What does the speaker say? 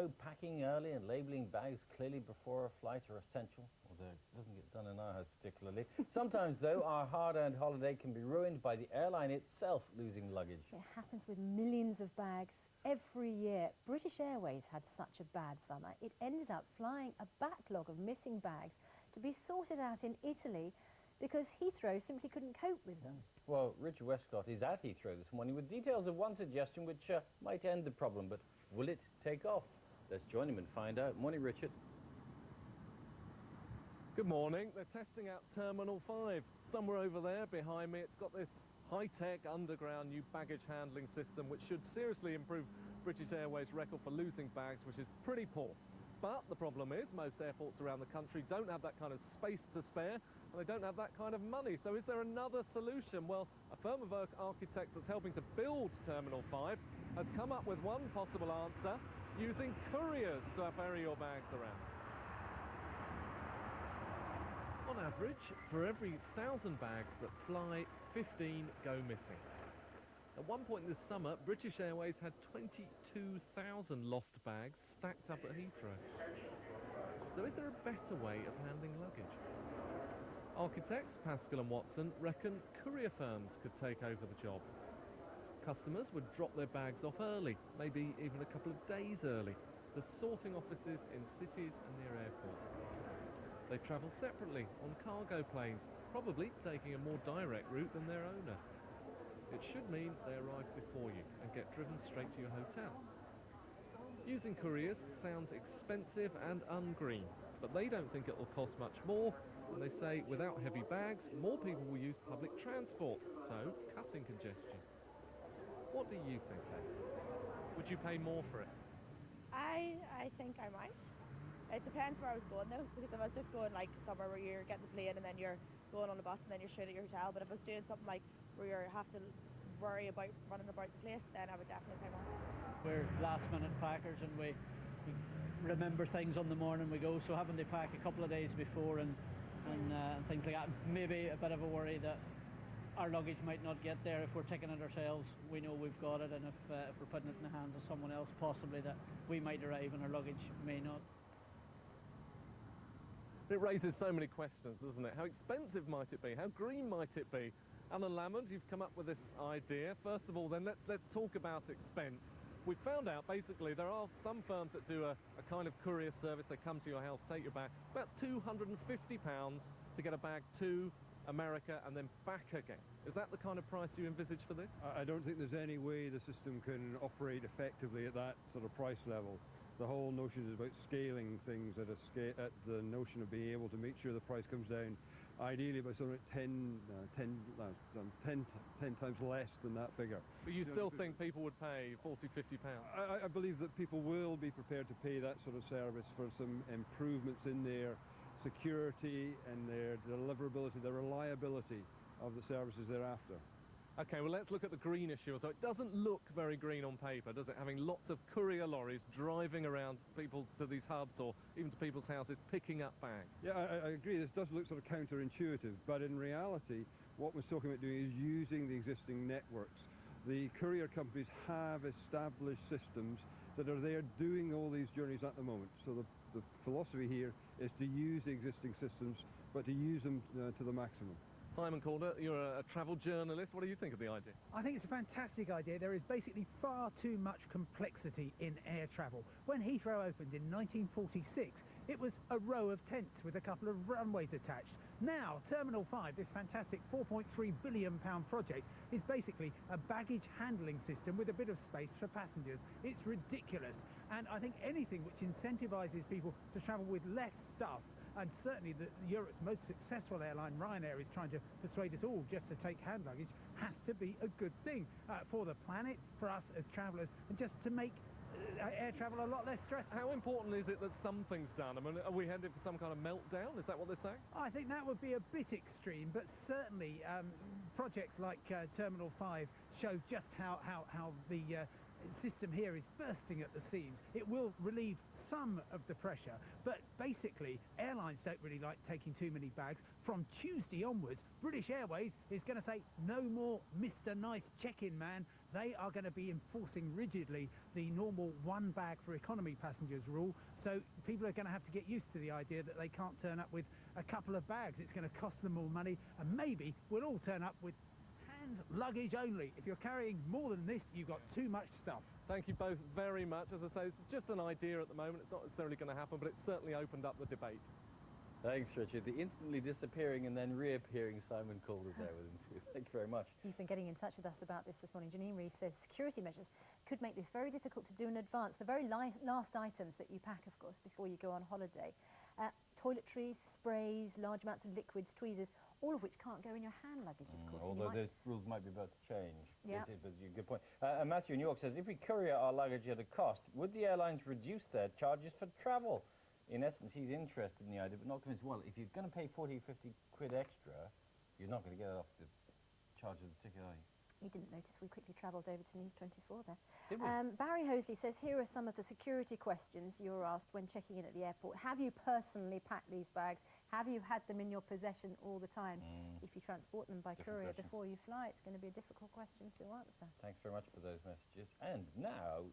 know packing early and labelling bags clearly before a flight are essential, although it doesn't get done in our house particularly. Sometimes, though, our hard-earned holiday can be ruined by the airline itself losing luggage. It happens with millions of bags every year. British Airways had such a bad summer, it ended up flying a backlog of missing bags to be sorted out in Italy because Heathrow simply couldn't cope with them. Well, Richard Westcott is at Heathrow this morning with details of one suggestion which might end the problem, but will it take off? Let's join him and find out. Morning, Richard. Good morning. They're testing out Terminal 5. Somewhere over there behind me, it's got this high-tech underground new baggage handling system which should seriously improve British Airways' record for losing bags, which is pretty poor. But the problem is most airports around the country don't have that kind of space to spare, and they don't have that kind of money. So is there another solution? Well, a firm of architects that's helping to build Terminal 5 has come up with one possible answer: using couriers to ferry your bags around. On average, for every 1,000 bags that fly, 15 go missing. At one point this summer, British Airways had 22,000 lost bags stacked up at Heathrow. So is there a better way of handling luggage? Architects Pascal and Watson reckon courier firms could take over the job. Customers would drop their bags off early, maybe even a couple of days early, to sorting offices in cities and near airports. They travel separately on cargo planes, probably taking a more direct route than their owner. It should mean they arrive before you and get driven straight to your hotel. Using couriers sounds expensive and ungreen, but they don't think it will cost much more, and they say without heavy bags, more people will use public transport, so cutting congestion. What do you think, Ed? Would you pay more for it? I think I might. It depends where I was going though, because if I was just going like somewhere where you're getting the plane and then you're going on a bus and then you're straight at your hotel, but if I was doing something like where you have to worry about running about the place, then I would definitely pay more. We're last minute packers and we remember things on the morning we go, so having to pack a couple of days before and things like that, maybe a bit of a worry that our luggage might not get there. If we're taking it ourselves, we know we've got it, and if we're putting it in the hands of someone else, possibly that we might arrive and our luggage may not. It raises so many questions, doesn't it? How expensive might it be? How green might it be? Alan Lamond, you've come up with this idea. First of all, then, let's talk about expense. We've found out, basically, there are some firms that do a kind of courier service. They come to your house, take your bag. About £250 to get a bag to America and then back again. Is that the kind of price you envisage for this? I don't think there's any way the system can operate effectively at that sort of price level. The whole notion is about scaling things at the notion of being able to make sure the price comes down, ideally by something like 10 times less than that figure. But you still think people would pay £40–50? I believe that people will be prepared to pay that sort of service for some improvements in their security and their deliverability, the reliability of the services thereafter. OK, well, let's look at the green issue. So it doesn't look very green on paper, does it? Having lots of courier lorries driving around to these hubs or even to people's houses, picking up bags. Yeah, I agree. This does look sort of counterintuitive, but in reality, what we're talking about doing is using the existing networks. The courier companies have established systems that are there doing all these journeys at the moment. So the philosophy here is to use the existing systems, but to use them to the maximum. Simon Calder, you're a travel journalist. What do you think of the idea? I think it's a fantastic idea. There is basically far too much complexity in air travel. When Heathrow opened in 1946, it was a row of tents with a couple of runways attached. Now, Terminal 5, this fantastic £4.3 billion project, is basically a baggage handling system with a bit of space for passengers. It's ridiculous. And I think anything which incentivises people to travel with less stuff, and certainly Europe's most successful airline, Ryanair, is trying to persuade us all just to take hand luggage, has to be a good thing for the planet, for us as travellers, and just to make air travel a lot less stressful. How important is it that something's done? I mean, are we headed for some kind of meltdown? Is that what they're saying? I think that would be a bit extreme, but certainly projects like Terminal 5 show just how the system here is bursting at the seams. It will relieve some of the pressure, but basically airlines don't really like taking too many bags. From Tuesday onwards, British Airways is going to say no more Mr. Nice check-in man. They are going to be enforcing rigidly the normal one bag for economy passengers rule, so people are going to have to get used to the idea that they can't turn up with a couple of bags. It's going to cost them more money, and maybe we'll all turn up with hand luggage only. If you're carrying more than this, you've got too much stuff. Thank you both very much. As I say, it's just an idea at the moment. It's not necessarily going to happen, but it's certainly opened up the debate. Thanks, Richard. The instantly disappearing and then reappearing Simon Calder there with him too. Thank you very much. You've been getting in touch with us about this morning. Janine Rees says security measures could make this very difficult to do in advance. The very last items that you pack, of course, before you go on holiday. Toiletries, sprays, large amounts of liquids, tweezers, all of which can't go in your hand luggage, of course. Although those rules might be about to change. Yeah. But you good point. Matthew in New York says, if we courier our luggage at a cost, would the airlines reduce their charges for travel? In essence, he's interested in the idea, but not convinced. Well, if you're going to pay 40, 50 quid extra, you're not going to get it off the charge of the ticket, are you? You didn't notice we quickly travelled over to News 24 there. Did we? Barry Hosley says, here are some of the security questions you're asked when checking in at the airport. Have you personally packed these bags? Have you had them in your possession all the time? If you transport them by Different courier questions. before you fly, it's going to be a difficult question to answer. Thanks very much for those messages. And now,